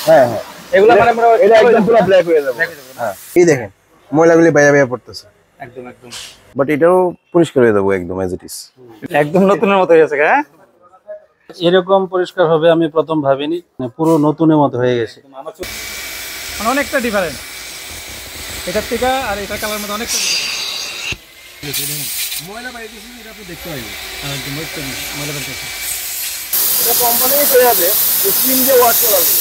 হ্যাঁ হ্যাঁ, এগুলা মানে আমরা এটা একদম পুরো ব্ল্যাক হয়ে যাবে। হ্যাঁ, এই দেখেন ময়লাগুলি বাইরে বাইরে পড়তেছে। একদম একদম বাট এটাও পরিষ্কার হয়ে যাবো একদম এজ ইট ইজ। একদম নতুনের মতো হয়ে গেছে। হ্যাঁ, এরকম পরিষ্কার হবে আমি প্রথম ভাবিনি, পুরো নতুনের মতো হয়ে গেছে। মানে অনেকটা ডিফারেন্ট এটার থেকে, আর এটার কালার মধ্যে অনেকটা ময়লা বাইরে দিয়েছি, এটা আপনি দেখতে পাইবেন। ময়লা বেরোতেছে। এটা কোম্পানি হয়ে যাবে ক্লিন দিয়ে ওয়াশ করা হবে,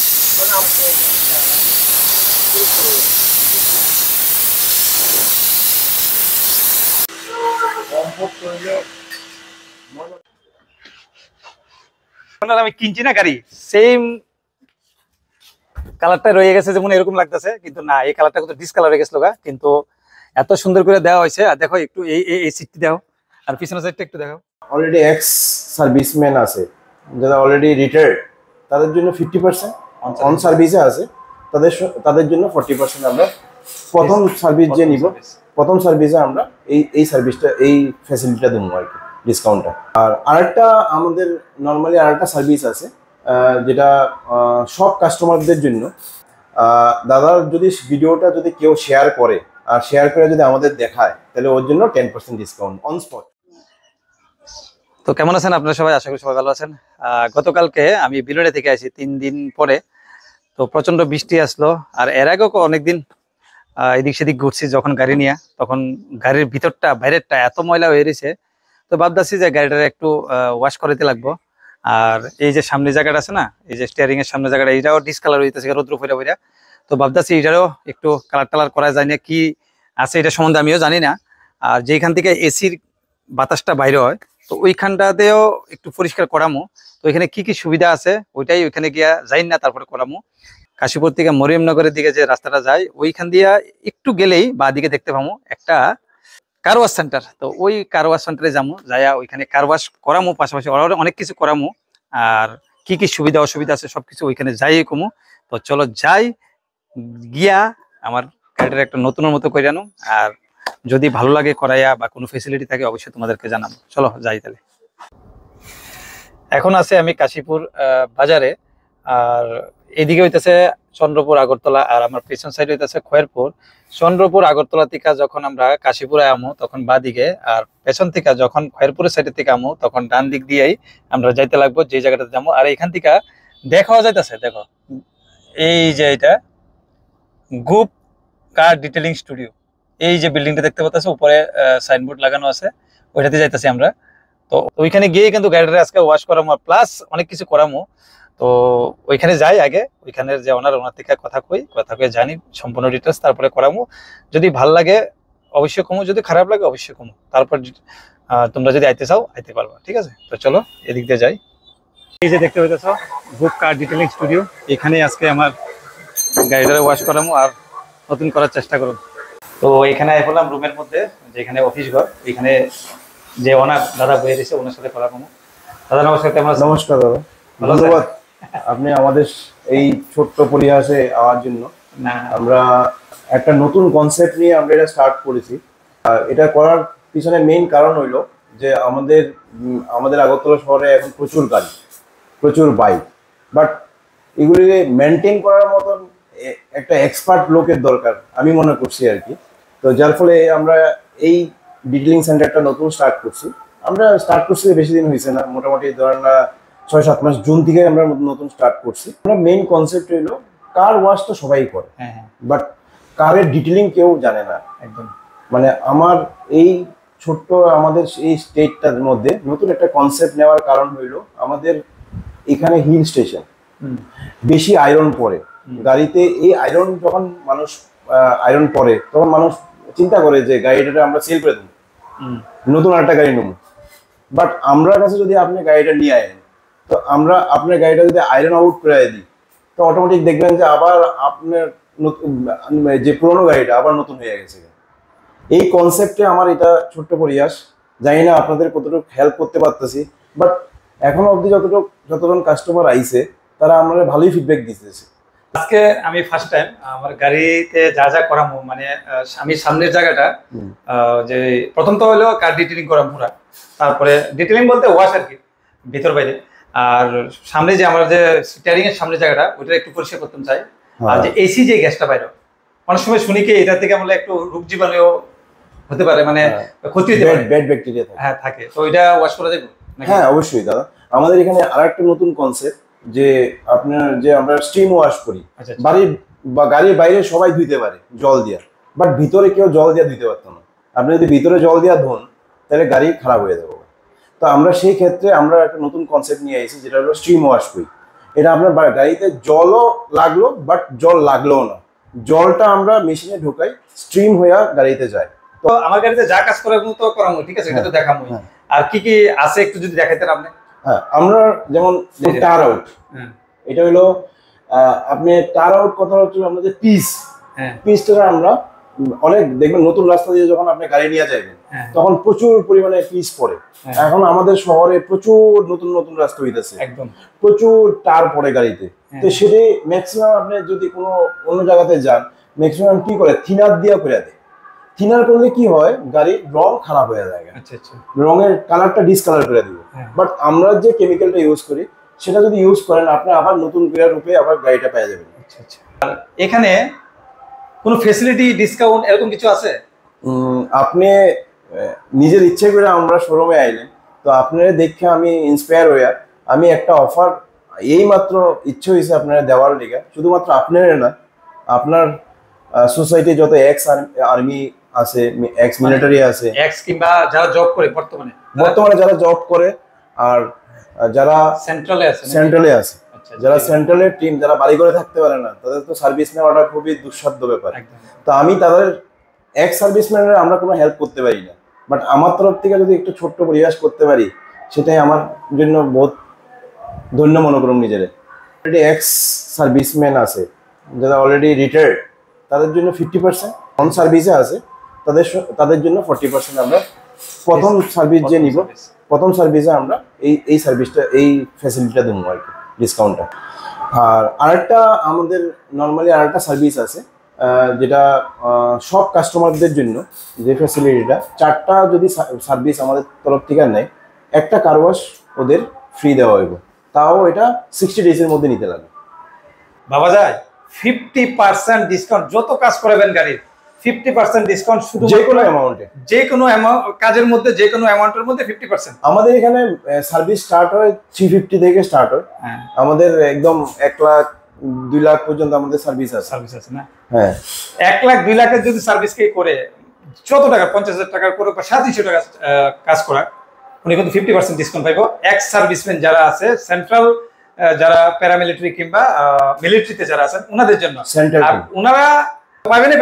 মানে আমি কিনছি না গাড়ি, সেম কালারটা রয়ে গেছে যেমন এরকম লাগতেছে, কিন্তু না, এই কালারটা কত ডিসকালার হয়ে গেছিল গা, কিন্তু এত সুন্দর করে দেওয়া হয়েছে। আর দেখো একটু এই সিটটি দাও, আর পিছনের সাইডটা একটু দেখো। অলরেডি এক্স সার্ভিসম্যান আছে যারা অলরেডি রিটায়ার্ড, তাদের জন্য 50% অন সার্ভিসে আছে, তাদের জন্য 40% আমরা প্রথম সার্ভিস যে নিব, প্রথম সার্ভিসে আমরা এই সার্ভিসটা, এই ফ্যাসিলিটিটা দেবো আর কি, ডিসকাউন্টটা। আর আরেকটা আমাদের নর্মালি আরেকটা সার্ভিস আছে যেটা সব কাস্টমারদের জন্য। দাদার যদি ভিডিওটা যদি কেউ শেয়ার করে, আর শেয়ার করে যদি আমাদের দেখায়, তাহলে ওর জন্য 10% ডিসকাউন্ট অন স্পট। তো কেমন আছেন আপনারা সবাই? আশা করি সবাই ভালো আছেন। গতকালকে আমি বিলুনিয়া থেকে আসি 3 দিন পরে। তো প্রচন্ড বৃষ্টি আসলো, আর এর আগেও অনেকদিন এদিক সেদিক ঘুরছি যখন গাড়ি নিয়ে, তখন গাড়ির ভিতরটা বাইরেরটা এত ময়লা হয়ে রয়েছে। তো ভাবতেছি যে গাড়িটা একটু ওয়াশ করাতে লাগবো। আর এই যে সামনে জায়গাটা আছে না, এই যে স্টিয়ারিং এর সামনে জায়গাটা, এটাও ডিসকালার হইতেছে রৌদ্র ফইরা ফইরা। তো ভাবতেছি এটারও একটু কালার টালার করা যায় না, কি আছে এটা সম্বন্ধে আমিও জানি না। আর যেখান থেকে এসির বাতাসটা বাইরে হয়, তো ওইখানটাতেও একটু পরিষ্কার করামো। তো এখানে কি কি সুবিধা আছে ওইটাই ওইখানে গিয়া যাই না, তারপরে করামো। কাশীপুর থেকে মরিয়মনগরের দিকে যে রাস্তাটা যায়, ওইখান দিয়া একটু গেলেই বা দিকে দেখতে পাবো একটা কার ওয়াশ সেন্টার। তো ওই কার ওয়াশ সেন্টারে যাবো, যাইয়া ওইখানে কার ওয়াশ করামো, পাশাপাশি অনেক কিছু করামো। আর কি কি সুবিধা অসুবিধা আছে সবকিছু ওইখানে যাই কমু। তো চলো যাই, গিয়া আমার গাড়িটার একটা নতুনের মতো করে আনো। আর যদি ভালো লাগে করাইয়া বা কোনো ফেসিলিটি থাকে অবশ্যই তোমাদেরকে জানাবো। চলো যাই তাহলে। এখন আছে আমি কাশীপুর বাজারে, আর এদিকে হইতেছে চন্দ্রপুর আগরতলা, আর আমার পেছন সাইড হইতেছে খয়েরপুর। চন্দ্রপুর আগরতলা থেকে যখন আমরা কাশীপুরে আমো তখন বা দিকে, আর পেছন থেকে যখন খয়েরপুরের সাইডের থেকে আমো তখন ডান দিক দিয়েই আমরা যাইতে লাগবো যে জায়গাটাতে যাবো। আর এখান থেকে দেখাও যাইতেছে, দেখো এই যে এটা গুপ কার ডিটেলিং স্টুডিও, এই যে বিল্ডিংটা দেখতে পাচ্ছ উপরে সাইনবোর্ড লাগানো আছে, ওইটাতে যাইতেছি আমরা। তো ওইখানে গিয়ে কিন্তু গাড়িটা আজকে ওয়াশ করামো, প্লাস অনেক কিছু করামো। তো ওইখানে যাই আগে, ওইখানের যে ওনার থেকে কথা কয়ে জানি সম্পূর্ণ ডিটেলস, তারপরে করামো। যদি ভাল লাগে অবশ্যই কমো, যদি খারাপ লাগে অবশ্যই কমো। তারপর তোমরা যদি আইতে চাও আইতে পারবা, ঠিক আছে? তো চলো এদিক দিয়ে যাই। এই যে দেখতে পাইতেছ গুপ কার ডিটেলিং স্টুডিও, এখানে আজকে আমার গাড়িটা ওয়াশ করামো আর নতুন করার চেষ্টা করো। তো এখানে বললাম রুমের মধ্যে, যেখানে অফিস ঘর, এখানে যে ওনার দাদা বয়ে দিয়েছে ওনার সাথে কথা কমো। দাদা নমস্কার, কেমন আছেন? নমস্কার দাদা, ধন্যবাদ আপনি আমাদের এই ছোট্ট পরিহাসে আওয়ার জন্য। আমরা একটা নতুন কনসেপ্ট নিয়ে আমরা এটা স্টার্ট করেছি। আর এটা করার পিছনে মেইন কারণ হইলো যে আমাদের আগরতলা শহরে এখন প্রচুর গাড়ি, প্রচুর বাইক, বাট এগুলিকে মেনটেন করার মতন একটা এক্সপার্ট লোকের দরকার আমি মনে করছি আর কি। তো যার ফলে আমরা এই ডিটেলিং সেন্টারটা নতুন স্টার্ট করছি। আমরা স্টার্ট করছি বেশি দিন হয়েছে না, মোটামুটি ধরেন 6-7 মাস, জুন থেকে আমরা নতুন স্টার্ট করছি। আমরা মেইন কনসেপ্ট হইলো কার ওয়াশ তো সবাই করে, বাট কারের ডিটেলিং কেউ জানে না একদম। মানে আমার এই ছোট্ট আমাদের এই স্টেটটার মধ্যে নতুন একটা কনসেপ্ট নেওয়ার কারণ হইলো আমাদের এখানে হিল স্টেশন, বেশি আয়রন পড়ে গাড়িতে। এই আয়রন যখন মানুষ আয়রন পরে তখন মানুষ চিন্তা করে যে গাড়িটা আমরা সেল করে দেবো, নতুন একটা গাড়ি নেবো। বাট আমরা কাছে যদি আপনি গাড়িটা নিয়ে আয়েন, তো আমরা আপনার গাড়িটা যদি আয়রন আউট করে দিই, তো অটোমেটিক দেখবেন যে আবার আপনার যে পুরোনো গাড়িটা আবার নতুন হয়ে গেছে। এই কনসেপ্টে আমার এটা ছোট্ট পরিহাস, জানি না আপনাদের কতটুকু হেল্প করতে পারতেছি, বাট এখনো অবধি যতজন কাস্টমার আইছে তারা আমরা ভালোই ফিডব্যাক দিতেছে। আজকে আমি ফার্স্ট টাইম আমার গাড়িতে যা যা করামো, মানে আমি সামনের জায়গাটা যে প্রথম তো হলো কার ডিটেলিং করাম পুরা, তারপরে ডিটেলিং বলতে ওয়াশ আর কি, ভিতর বাইরে। আর সামনে যে আমার যে স্টিয়ারিং এর সামনে জায়গাটা ওটা একটু পরিষ্কার করতে চাই। আর যে এসি যে গ্যাসটা বাইরে অনেক সময় শুনি কি এটা থেকে আমরা একটু রোগ জীবাণু হতে পারে, মানে ক্ষতি হতে পারে, ব্যাড ব্যাকটেরিয়া থাকে। হ্যাঁ থাকে, তো এটা ওয়াশ করা যাবে? হ্যাঁ অবশ্যই দাদা, আমাদের এখানে আরেকটা নতুন কনসেপ্ট যে আপনার যে আমরা স্টিম ওয়াশ করি, বাড়ির বা গাড়ির বাইরে সবাই ধুইতে পারে জল দিয়া, বাট ভিতরে কেউ জল দিয়া ধুইতে পারতো না। আপনি যদি ভিতরে জল দিয়া ধোন তাহলে গাড়ি খারাপ হয়ে যাবে। তো আমরা সেই ক্ষেত্রে আমরা একটা নতুন কনসেপ্ট নিয়ে এসেছি যেটা হলো স্টিম ওয়াশ করি। এটা আপনার গাড়িতে জলও লাগলো বাট জল লাগলোও না, জলটা আমরা মেশিনে ঢোকাই, স্ট্রিম হয়ে গাড়িতে যায়। তো আমার গাড়িতে যা কাজ করার মতো করামো, ঠিক আছে, এটা তো দেখামো। আর কি কি আছে একটু যদি দেখাইতেন আপনি। হ্যাঁ, আমরা যেমন টার আউট, এটা হলো আপনি টার আউট কথা হচ্ছে আমাদের পিসটা আমরা অনেক দেখবেন নতুন রাস্তা দিয়ে যখন আপনি গাড়ি নিয়ে যাবেন তখন প্রচুর পরিমাণে পিস পড়ে। এখন আমাদের শহরে প্রচুর নতুন নতুন রাস্তা হইতেছে, একদম প্রচুর টার পড়ে গাড়িতে। তো সেটি ম্যাক্সিমাম আপনি যদি কোনো অন্য জায়গাতে যান ম্যাক্সিমাম কি করে থিনার দিয়া করে দেয়। থিনার করলে কি হয় গাড়ির রং খারাপ হয়ে যায়, রঙের কালারটা ডিসকালার করে দিবে। বাট আমরা যে কেমিক্যালটা ইউজ করি সেটা যদি ইউজ করেন আপনি আবার নতুন করে রূপে আবার গাড়িটা পেয়ে যাবেন। আর এখানে কোনো ফ্যাসিলিটি ডিসকাউন্ট এরকম কিছু আছে? আপনি নিজের ইচ্ছে করে আমরা শোরুমে আইলেন, তো আপনারা দেখে আমি ইন্সপায়ার হইয়া আমি একটা অফার এই মাত্র ইচ্ছে হয়েছে আপনারা দেওয়ার লিগা। শুধুমাত্র আপনারা না, আপনার সোসাইটি যত এক্স আর্মি আছে, এক্স মিলিটারি আছে, এক্স কিংবা যারা জব করে বর্তমানে যারা জব করে, আর যারা সেন্ট্রালে আছে, যারা সেন্ট্রালের টিম যারা বাড়ি করে থাকতে পারে না তাদের তো সার্ভিস নেওয়াটা খুবই দুঃসাধ্য ব্যাপার। তো আমি তাদের এক্স সার্ভিসম্যানের আমরা কোনো হেল্প করতে পারি না, বাট আমার তরফ থেকে যদি একটু ছোট্ট পরিহাস করতে পারি সেটাই আমার জন্য বহুত ধন্য মনে করুন নিজের। অলরেডি এক্স সার্ভিসম্যান আছে যারা অলরেডি রিটায়ার্ড, তাদের জন্য 50% অন সার্ভিসে আছে, তাদের জন্য 40% আমরা প্রথম সার্ভিস যে নিব প্রথম সার্ভিসে আমরা এই সার্ভিসটা এই ফ্যাসিলিটিটা দেবো আর কি, ডিসকাউন্টটা। আর আরেকটা আমাদের নর্মালি আরেকটা সার্ভিস আছে যেটা সব কাস্টমারদের জন্য, যে ফ্যাসিলিটিটা 4টা যদি সার্ভিস আমাদের তরফ থেকে নেয় একটা কার ওয়াশ ওদের ফ্রি দেওয়া হইব, তাও এটা 60 ডেজের মধ্যে নিতে লাগে। বাবা যায় 50% ডিসকাউন্ট, যত কাজ করাবেন গাড়ির 50% ডিসকাউন্ট, শুধু যে কোনো অ্যামাউন্টে, যে কোনো কাজের মধ্যে, যে কোনো অ্যামাউন্টের মধ্যে 50%। আমাদের এখানে সার্ভিস স্টার্ট হয় 350 থেকে স্টার্ট হয়। আমাদের একদম 1 লাখ 2 লাখ পর্যন্ত আমাদের সার্ভিস আছে না? হ্যাঁ, 1 লাখ 2 লাখের যদি সার্ভিস কে করে যত টাকা 50,000 টাকার করে বা 700 টাকা কাজ করা, উনি কিন্তু 50% ডিসকাউন্ট পাইবো। এক্স সার্ভিসম্যান যারা আছে, সেন্ট্রাল যারা প্যারামিলিটারি কিংবা মিলিটারিতে যারা আছেন ওনাদের জন্য, আর ওনারা পাবেন।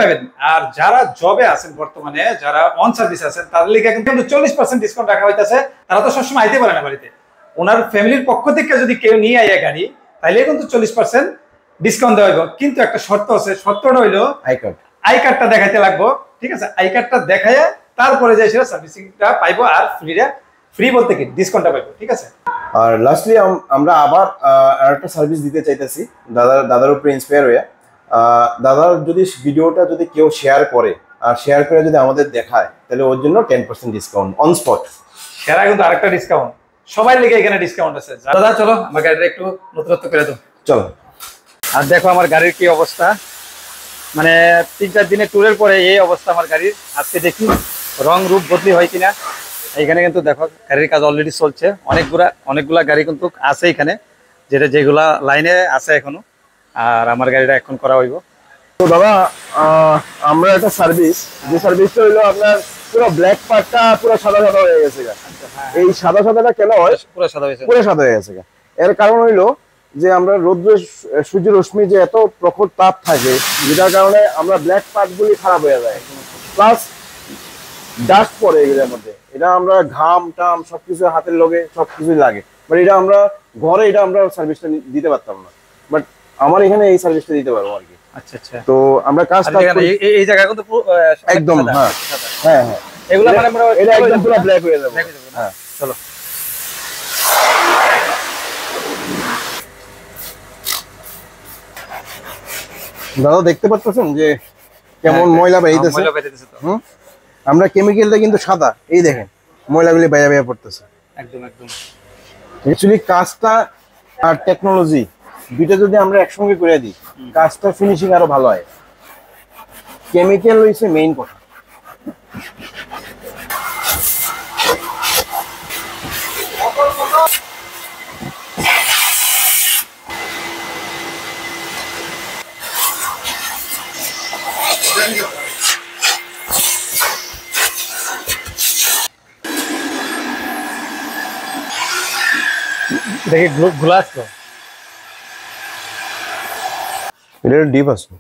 আর যারা জবে আছেন বর্তমানে, যারা অন সার্ভিস আছেন, তাদের লিগে কিন্তু 40% ডিসকাউন্ট রাখা হইতাছে। তারা তো সবসময় আইতে পারে না বাড়িতে, ওনার ফ্যামিলির পক্ষ থেকে যদি কেউ নিয়ে আইয়া গাড়ি তাইলে কিন্তু 40% ডিসকাউন্ট দেওয়া হইব। কিন্তু একটা শর্ত আছে, শর্তটা হইলো আই কার্ডটা দেখাইতে লাগবো, ঠিক আছে? আই কার্ডটা দেখাইয়া তারপরে যাই সেটা সার্ভিসিংটা পাইবো, আর ফ্রি বলতে কি ডিসকাউন্টটা পাইবো, ঠিক আছে? আর লাস্টলি আমরা আবার আরেকটা সার্ভিস দিতে চাইতেছি দাদার উপরে ইন্সপায়ার হয়ে। দাদার যদি ভিডিওটা যদি কেউ শেয়ার করে, আর শেয়ার করে যদি আমাদের দেখায়, তাহলে ওর জন্য 10% ডিসকাউন্ট অন স্পট। সেরা কিন্তু আরেকটা ডিসকাউন্ট সবাই লেগে এখানে ডিসকাউন্ট আছে। দাদা চলো আমার গাড়িটা একটু নতুনত্ব করে দাও, চলো। আর দেখো আমার গাড়ির কি অবস্থা, মানে 3-4 দিনের ট্যুরের পরে এই অবস্থা আমার গাড়ির। আজকে দেখি রং রূপ বদলি হয় কিনা। এইখানে কিন্তু দেখো গাড়ির কাজ অলরেডি চলছে, অনেকগুলা গাড়ি কিন্তু আছে এখানে, যেগুলা লাইনে আছে এখনো, আর আমার গাড়িটা এখন করা হইব। তো দাদা আমরা একটা সার্ভিস, যে সার্ভিসটা হলো আপনার পুরো ব্ল্যাক পার্টটা পুরো সাদা হয়ে গেছে। এই সাদাটা কেন হয়? পুরো সাদা হয়ে গেছে। এর কারণ হইলো যে আমরা সূর্য রশ্মি যে এত প্রখর তাপ থাকে, যেটার কারণে আমরা ব্ল্যাক পার্টগুলি খারাপ হয়ে যায়, প্লাস ডাস্ট পড়ে এগুলোর মধ্যে। এটা আমরা ঘাম টাম সবকিছু হাতের লগে সবকিছুই লাগে, বাট এটা আমরা ঘরে আমরা সার্ভিসটা দিতে পারতাম না, বাট আমার এখানে এই সার্ভিসটা দিতে পারবো আর কি। আচ্ছা, তো আমরা কাজটা এই জায়গা কিন্তু একদম হ্যাঁ এগুলা মানে আমরা এটা একদম পুরো ব্ল্যাক হয়ে যাবে। হ্যাঁ চলো। দাদা দেখতে পাচ্ছেন যে কেমন ময়লা বেরিয়েছে। আমরা কেমিক্যালটা কিন্তু সাদা, এই দেখেন ময়লাগুলি বাইরে পড়তেছে। একদম। অ্যাকচুয়ালি কাজটা আর টেকনোলজি দুইটা যদি আমরা একসঙ্গে করে দিই, কাজটা ফিনিশিং আরো ভালো হয়। কেমিক্যাল হইছে মেইন কথা। দেখি গ্লাস তো এটা ডিপ আছে।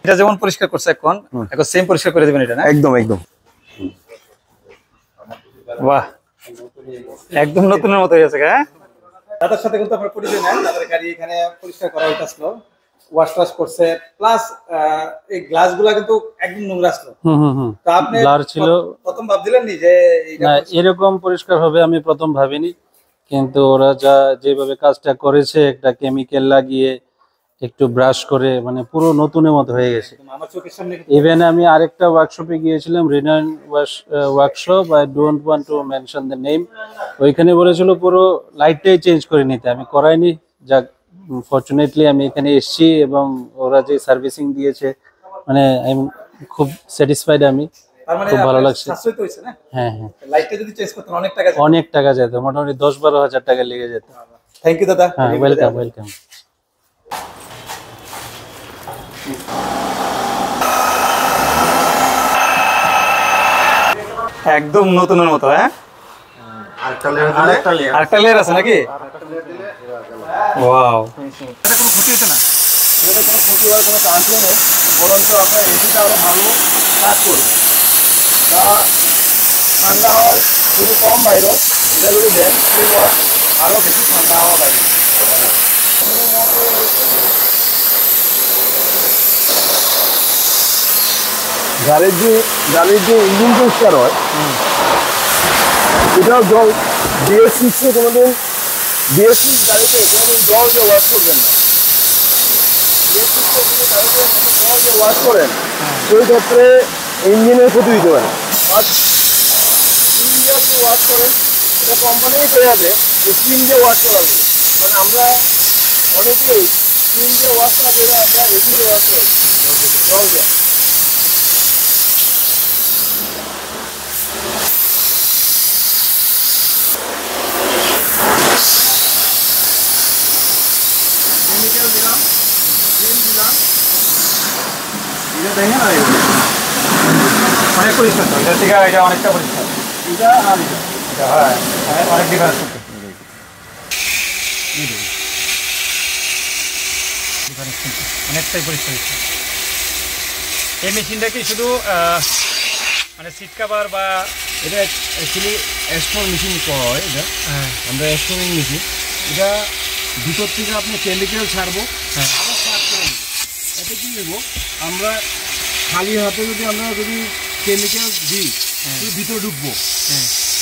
এটা যেমন পরিষ্কার করছে এখন সেম পরিষ্কার করে দিবেন এটা না? একদম একদম। বাহ, একদম নতুনের মতো হয়ে গেছে। হ্যাঁ, দাদার সাথে কিন্তু আপনার পরিচয় নাই। দাদার গাড়ি এখানে পরিষ্কার করা হইতাছিল, ওয়াশ টাশ করছে, প্লাস এই গ্লাসগুলো কিন্তু একদম নোংরা ছিল। তো আপনি ছিল প্রথম ভাবছিলেন নি যে না এরকম পরিষ্কার হবে, আমি প্রথম ভাবিনি। কিন্তু ওরা যেভাবে কাজটা করেছে, একটা কেমিক্যাল লাগিয়ে একটু ব্রাশ করে মানে পুরো নতুনের মতো হয়ে গেছে। আমার চোখের সামনে ইভেন আমি আরেকটা ওয়ার্কশপে গিয়েছিলাম, রিনান workshop, I don't want to mention the name. ওইখানে বলেছিল পুরো লাইটটাই চেঞ্জ করে নিতে, আমি করাইনি। যাক, ফরচুনেটলি আমি এখানে এসেছি এবং ওরা যে সার্ভিসিং দিয়েছে মানে খুব স্যাটিসফাইড। আমি খুব ভালো লাগছে। সাশ্রয় তো হইছে না? হ্যাঁ হ্যাঁ, লাইটটা যদি চেঞ্জ করতেন অনেক টাকা অনেক টাকা যেত, মোটামুটি 10-12 হাজার টাকা লেগে যেত। থ্যাংক ইউ দাদা। হ্যাঁ, ওয়েলকাম ওয়েলকাম। একদম নতুনের মতো। হ্যাঁ, আরেকটা লেয়ার আছে নাকি? ওয়াও, এটা কোনো ক্ষতি হচ্ছে না? এটা কোনো ক্ষতি হওয়ার কোনো চান্স নেই, বরঞ্চ আপনার এসিটা আরো ভালো কাজ করবে। তা ঠান্ডা হওয়ার যদি কম বাইরে, এটা যদি দেন আরো বেশি ঠান্ডা হওয়া বাইরে। গাড়ির যে ইঞ্জিন পরিষ্কার হয়, এটাও জল বিএস6 কোনোদিন বিএস6 গাড়িতে কোনোদিন জল দিয়ে ওয়াশ করবেন না। জল দিয়ে ওয়াশ করেন সেই ক্ষেত্রে ইঞ্জিনের ক্ষতি দিতে পারে। আর স্টিম দিয়ে যদি ওয়াশ করেন, এটা কোম্পানিই পেয়ে যাবে যে স্টিম দিয়ে ওয়াশ করা হবে। মানে আমরা অনেকেই স্টিম দিয়ে ওয়াশ করা যেটা আমরা এসি দিয়ে ওয়াশ করি জল দিয়ে। কেমিক্যাল দিলাম, ক্রিম দিলাম, এটা দেখেন। আর অনেক পরিষ্কার তো, এটা থেকে এটা অনেকটা পরিষ্কার। এটা আর এটা হয় অনেক ডিফারেন্স করতে, অনেকটাই পরিষ্কার হচ্ছে। এই মেশিনটা কি শুধু মানে সিট কভার বা এটা অ্যাকচুয়ালি অ্যাস্ট্রল মেশিন করা হয়। এটা আমরা অ্যাস্ট্রলিং মেশিন, এটা ভিতর থেকে আপনি কেমিক্যাল ছাড়বো, আবার সার্চ করে নেবো। এতে কী দেবো আমরা খালি হাতে যদি কেমিক্যাল দিই, ভিতরে ঢুকবো,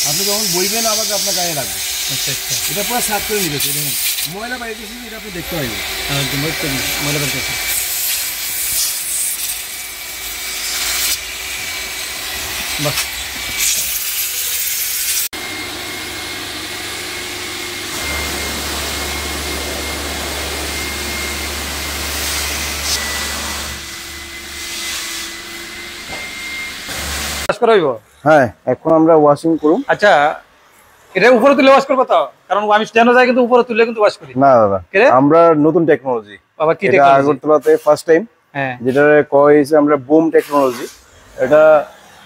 আপনি যখন বইবেন আবার আপনার গায়ে রাখবো। আচ্ছা আচ্ছা, এটা পুরো সার্চ করে নিবে। দেখেন ময়লা বাইরেছি, এটা আপনি দেখতে পাইবেন। ময়লা বেরোতেছে। বাহ, হ্যাঁ, এখন আমরা ওয়াশিং করুন। আচ্ছা, এটা উপরে তুলে ওয়াশ করবো তো? কারণ আমি জানা যায় কিন্তু উপরে তুলে কিন্তু ওয়াশ করি না দাদা, আমরা নতুন টেকনোলজি, বাবা। কি এটা টেকনোলজি? আগরতলাতে ফার্স্ট টাইম, হ্যাঁ, যেটা কয়েছে আমরা বুম টেকনোলজি। এটা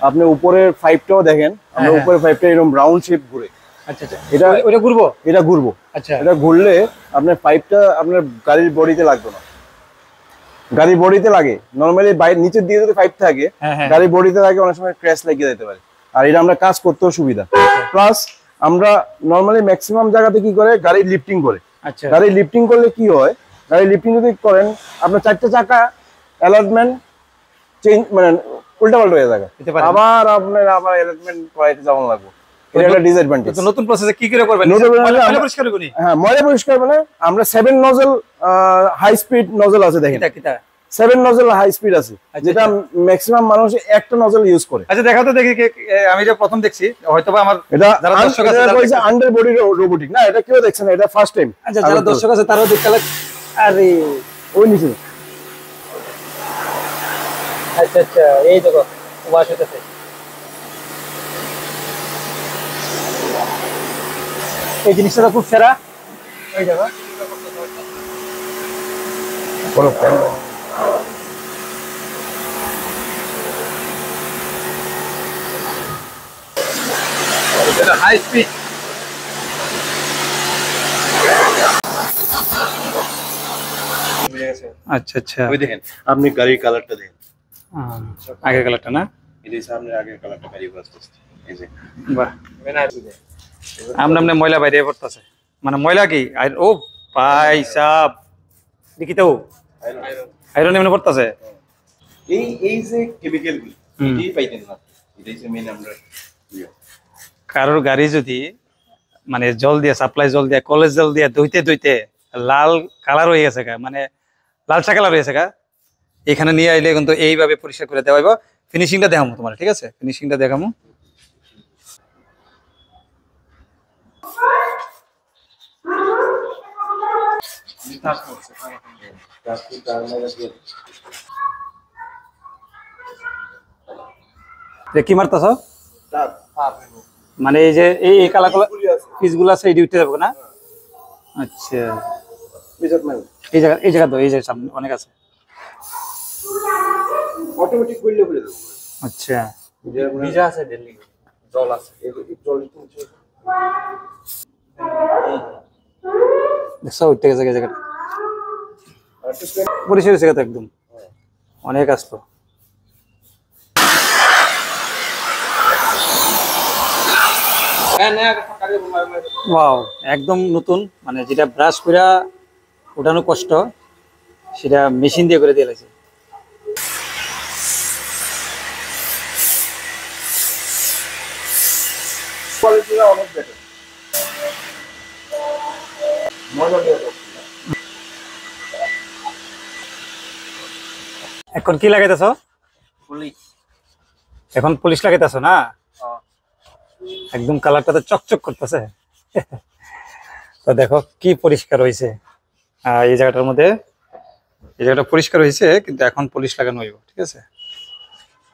আপনি উপরের পাইপটাও দেখেন, আমরা উপরের পাইপটা এরকম রাউন্ড শেপ ঘুরে। আচ্ছা আচ্ছা, এটা ঘুরবো? এটা ঘুরবো। আচ্ছা, এটা ঘুরলে আপনার পাইপটা আপনার গাড়ির বডিতে লাগবে না। গাড়ির বডিতে লাগে নরমালি, বাইরে নিচের দিকে যদি পাইপ থাকে, গাড়ির বডিতে লাগে, অনেক সময় ক্র্যাশ লাগিয়ে যেতে পারে। আর এটা আমরা কাজ করতেও সুবিধা। প্লাস আমরা নরমালি ম্যাক্সিমাম জায়গাতে কি করে, গাড়ি লিফটিং করে। আচ্ছা, গাড়ি লিফটিং করলে কি হয়, গাড়ি লিফটিং যদি করেন আপনার 4টে চাকা অ্যালার্টমেন্ট চেঞ্জ, মানে উল্টা পাল্টা হয়ে যাবে, আবার আপনার অ্যালার্টমেন্ট করাইতে যেমন লাগবে। এটা একটা ডিসঅ্যাডভান্টেজ। তো নতুন প্রসেসে কি করে করবেন? ময়লা পরিষ্কার করবেন? হ্যাঁ, ময়লা পরিষ্কার মানে আমরা 7 নজল হাই স্পিড নজল আছে দেখেন। কিটা 7 নজল হাই স্পিড আছে, যেটা ম্যাক্সিমাম মানুষ একটা নজল ইউজ করে। আচ্ছা দেখাও তো দেখি, আমি এটা প্রথম দেখছি, হয়তোবা আমার এটা যারা দর্শক আছে আন্ডার বডি রোবোটিক না, এটা কেউ দেখছে না, এটা ফার্স্ট টাইম। আচ্ছা যারা দর্শক আছে তারাও দেখতে লাগে। আরে ওই নিচে আচ্ছা আচ্ছা, এই দেখো ওয়াশ হইতেছে। এই জিনিসটা খুব সেরা। এই দেখো হাই স্পিড। আচ্ছা আচ্ছা, ওই দেখেন আপনি গাড়ির কালারটা দেখেন, আগের কালারটা না, এটা সামনে আগের কালারটা গাড়ি বাস করছে। এই যে বাহ, আমনে ময়লা বাইরে পড়তেছে, মানে ময়লা কি ও ভাই সাব দেখি তো আয়রন এমনি পড়তেছে। এই যে কেমিক্যাল গুলো এই পাইতেন না, এটাই যে মেইন আমরা কারোর গাড়ি যদি মানে জল দিয়ে সাপ্লাই জল দিয়ে কলেজ জল দিয়ে ধুইতে ধুইতে লাল কালার হয়ে গেছে, মানে লালচা কালার হয়েছে, এখানে নিয়ে আইলে কিন্তু এইভাবে পরিষ্কার করে দেওয়া হইব। ফিনিশিংটা দেখামো তোমার, ঠিক আছে? ফিনিশিংটা দেখামো। কি মারতাছ? মানে এই যে এই কালা কালা পিসগুলো আছে, এই ডিউটি যাবে না? আচ্ছা এই জায়গা তো এই যে সামনে অনেক আছে, অটোমেটিক করলে বলে দেব। আচ্ছা ভিজা আছে, দিল্লি জল আছে, জল দেখছো উঠতে গেছে জায়গাটা পরিষ্কার হয়েছে তো একদম, অনেক আসতো। ওয়াও একদম নতুন, মানে যেটা ব্রাশ করে ওঠানো কষ্ট সেটা মেশিন দিয়ে করে দিয়ে লাগছে। কোয়ালিটিটা অনেক বেটার, মজা নিয়ে। এখন কি লাগাইতেছ? এখন পুলিশ লাগাইতেছ না? একদম কালারটা তো চকচক করতেছে। তো দেখো কি পরিষ্কার হয়েছে এই জায়গাটার মধ্যে, এই জায়গাটা পরিষ্কার হয়েছে, কিন্তু এখন পুলিশ লাগানো হইব, ঠিক আছে?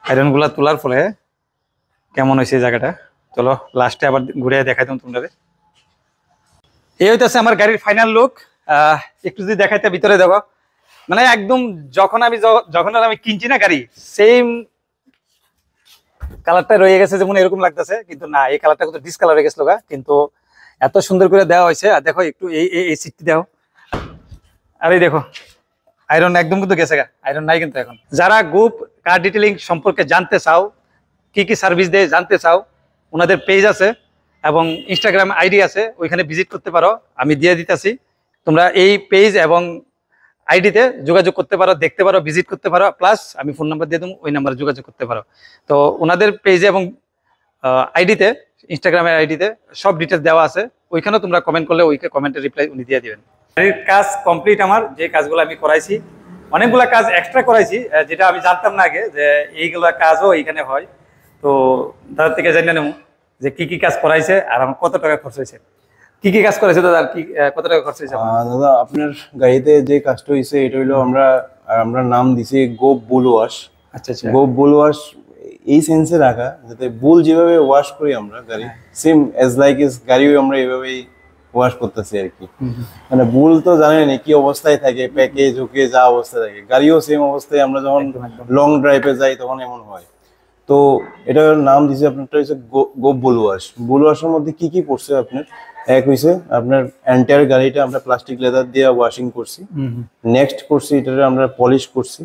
আয়রন গুলা তোলার ফলে কেমন হয়েছে এই জায়গাটা, চলো লাস্টে আবার ঘুরে দেখাই দিম তোমরা। এই হইতেছে আমার গাড়ির ফাইনাল লুক। একটু যদি দেখাইতে ভিতরে দেখো, মানে একদম যখন আমি কিনছি না গাড়ি, সেম কালারটা রয়ে গেছে, যেমন এরকম লাগতেছে, কিন্তু না, এই কালারটা কিন্তু ডিসকালার হয়ে গেছিল, কিন্তু এত সুন্দর করে দেওয়া হয়েছে। আর দেখো একটু এই সিটটি দাও, আর এই দেখো আয়রন একদম কিন্তু গেছে, আয়রন নাই কিন্তু এখন। যারা গ্রুপ কার ডিটেলিং সম্পর্কে জানতে চাও, কি কি সার্ভিস দেয় জানতে চাও, ওনাদের পেজ আছে এবং ইনস্টাগ্রাম আইডি আছে, ওইখানে ভিজিট করতে পারো, আমি দিয়ে দিতেছি। তোমরা এই পেজ এবং আইডিতে যোগাযোগ করতে পারো, দেখতে পারো, ভিজিট করতে পারো, প্লাস আমি ফোন নাম্বার দিয়ে দেবো, ওই নাম্বারে যোগাযোগ করতে পারো। তো ওনাদের পেজে এবং আইডিতে, ইনস্টাগ্রামের আইডিতে সব ডিটেলস দেওয়া আছে, ওইখানেও তোমরা কমেন্ট করলে ওই কমেন্টের রিপ্লাই উনি দিয়ে দিবেন। গাড়ির কাজ কমপ্লিট আমার, যে কাজগুলো আমি করাইছি, অনেকগুলা কাজ এক্সট্রা করাইছি, যেটা আমি জানতাম না আগে যে এইগুলা কাজও এইখানে হয়। তো তাদের থেকে জানিয়ে নেব যে কি কি কাজ করাইছে আর আমার কত টাকা খরচ হয়েছে। কি কি কাজ করেছে দাদা, আর কি কত টাকা খরচ হয়েছে? দাদা আপনার গাড়িতে যে কাজটা হয়েছে এটা হইলো আমরা নাম দিছি গোপ বুল ওয়াশ। আচ্ছা আচ্ছা, গোপ বুল ওয়াশ এই সেন্সে রাখা যাতে বুল যেভাবে ওয়াশ করি আমরা গাড়ি, সেম এজ লাইক ইজ গাড়িও আমরা এইভাবেই ওয়াশ করতেছি আর কি। মানে বুল তো জানেন কি অবস্থায় থাকে, প্যাকে ঝুঁকে যা অবস্থায় থাকে, গাড়িও সেম অবস্থায় আমরা যখন লং ড্রাইভে যাই তখন এমন হয়। তো এটার নাম দিয়েছে আপনারটা হচ্ছে গোপ বুল ওয়াশ। বুল ওয়াশের মধ্যে কি কি পড়ছে আপনার, এক হইছে আপনার এন্টায়ার গাড়িটা আমরা প্লাস্টিক লেদার দিয়ে ওয়াশিং করছি, নেক্সট করছি এটা আমরা পলিশ করছি,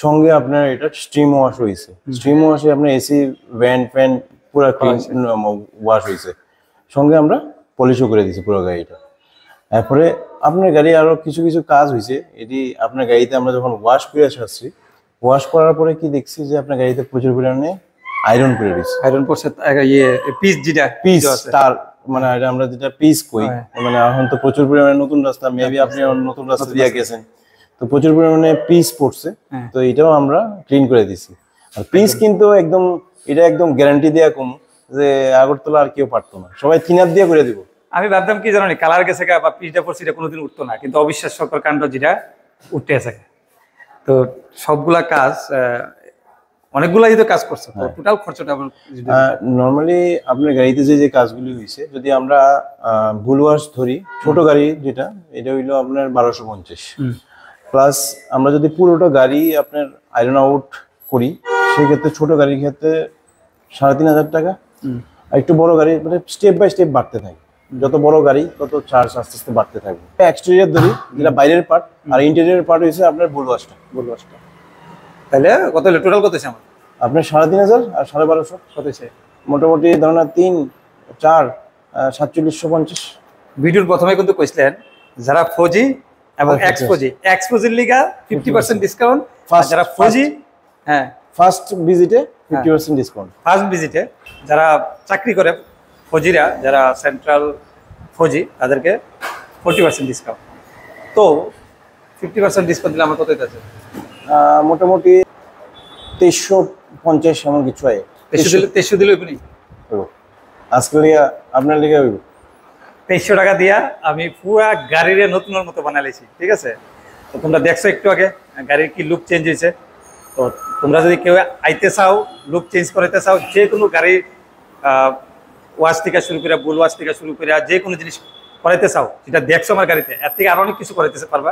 সঙ্গে আপনার এটা স্ট্রিম ওয়াশ হয়েছে। স্ট্রিম ওয়াশে আপনার এসি ভ্যান ফ্যান পুরো ওয়াশ হয়েছে, সঙ্গে আমরা পলিশও করে দিয়েছি পুরো গাড়িটা। তারপরে আপনার গাড়ি আরো কিছু কিছু কাজ হয়েছে, এটি আপনার গাড়িতে আমরা যখন ওয়াশ করে আসছি, ওয়াশ করার পরে কি দেখছি যে আপনার গাড়িতে প্রচুর পরিমাণে আয়রন করে দিচ্ছে। আয়রন পড়ছে, পিস যেটা পিস তার মানে এটা আমরা যেটা পিস কই, মানে এখন তো প্রচুর পরিমাণে নতুন রাস্তা, মেবি আপনি নতুন রাস্তা দিয়ে গেছেন, তো প্রচুর পরিমাণে পিস পড়ছে। হ্যাঁ। তো এটাও আমরা ক্লিন করে দিছি। আর পিস কিন্তু একদম এটা একদম গ্যারান্টি দেয়া কম যে আগরতলা আর কেউ পারতো না, সবাই থিনার দিয়ে করে দিব। আমি ভাবতাম কি জানো কালার গেছে বা পিচটা পড়ছে এটা কোনোদিন উঠতো না, কিন্তু অবিশ্বাস্যকর কাণ্ড যেটা উঠতে আছে। তো সবগুলা কাজ অনেকগুলাই তো কাজ করছে, তো টোটাল খরচটা নর্মালি আপনার গাড়িতে যে যে কাজগুলি হয়েছে, যদি আমরা ভুল ওয়াশ ধরি, ছোট গাড়ি যেটা, এটা হইলো আপনার 1250 প্লাস। আমরা যদি পুরোটা গাড়ি আপনার আয়রন আউট করি, সেক্ষেত্রে ছোট গাড়ির ক্ষেত্রে 3500 টাকা। আর একটু বড় গাড়ি মানে স্টেপ বাই স্টেপ বাড়তে থাকে, যত বড় গাড়ি তত চার্জ আস্তে আস্তে বাড়তে থাকবে। এক্সটেরিয়র ধরি যেটা বাইরের পার্ট, আর ইন্টেরিয়র পার্ট হয়েছে আপনার ভুল ওয়াশটা। তাহলে কত হলো টোটাল কত আছে আমার? আপনার 3500 আর 1250 কত আছে? মোটামুটি ধরুন 3, 4, 4750। ভিডিওর প্রথমে কিন্তু কইছিলেন যারা ফৌজি এবং এক্সপোজির লিগা 50% ডিসকাউন্ট, যারা ফৌজি হ্যাঁ ফার্স্ট ভিজিটে 50% ডিসকাউন্ট। ফার্স্ট ভিজিটে যারা চাকরি করে ফৌজিরা, যারা সেন্ট্রাল ফৌজি, তাদেরকে 40% ডিসকাউন্ট। তো 50% ডিসকাউন্ট দিলে আমার কত আছে? মোটামুটি 2350 এমন কিছু হয়। 2300 দিলে হইব নি? আজকে লিগা আপনার লিগা হইব 2300 টাকা দিয়া আমি পুরা গাড়ির নতুনের মতো বানাইছি, ঠিক আছে? তো তোমরা দেখছো একটু আগে গাড়ির কি লুক চেঞ্জ হয়েছে। তো তোমরা যদি কেউ আইতে চাও, লুক চেঞ্জ করাইতে চাও, যে কোনো গাড়ির ওয়াশ থেকে শুরু করে, বুল ওয়াশ থেকে শুরু করে যে কোনো জিনিস করাইতে চাও, যেটা দেখছো আমার গাড়িতে, এর থেকে আরো অনেক কিছু করাইতে পারবা।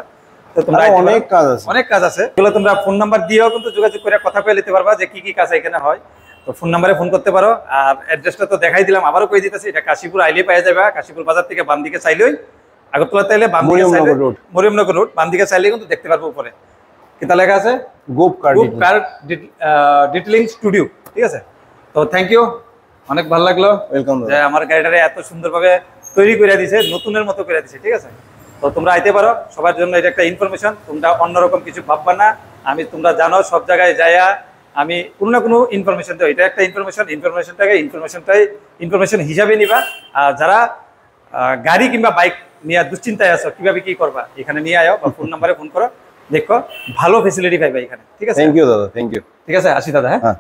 তো তোমরা অনেক কাজ আছে, এগুলো তোমরা ফোন নাম্বার দিয়েও কিন্তু যোগাযোগ করে কথা পেয়ে নিতে পারবা যে কি কি কাজ এখানে হয়। তো ফোন নাম্বারে ফোন করতে পারো। আর অ্যাড্রেসটা তো দেখাই দিলাম, আবারও কই দিতেছি, এটা কাশীপুর আইলে পাওয়া যাবে। কাশীপুর বাজার থেকে বাম দিকে চাইলেই, আগরতলা চাইলে বাম দিকে চাইলে মরিয়মনগর রোড, বাম দিকে চাইলে কিন্তু দেখতে পারবো। উপরে কিতা লেখা আছে? গোপ কার ডিটেইলিং স্টুডিও, ঠিক আছে? তো থ্যাংক ইউ, অনেক ভালো লাগলো। ওয়েলকাম যে আমার গাড়িটারে এত সুন্দরভাবে তৈরি করে দিয়েছে, নতুনের মতো করে দিয়েছে, ঠিক আছে? তো তোমরা আইতে পারো, সবার জন্য এটা একটা ইনফরমেশন। তোমরা অন্যরকম কিছু ভাববা না। আমি তোমরা জানো সব জায়গায় যাইয়া আমি কোনো না কোনো ইনফরমেশন দেবো, এটা একটা ইনফরমেশন হিসাবে নিবা। আর যারা গাড়ি কিংবা বাইক নিয়ে দুশ্চিন্তায় আছো কিভাবে কি করবা, এখানে নিয়ে আয়ো বা ফোন নাম্বারে ফোন করো, দেখো ভালো ফেসিলিটি পাইবা এখানে, ঠিক আছে? থ্যাংক ইউ দাদা, থ্যাংক ইউ। ঠিক আছে, আসি দাদা। হ্যাঁ।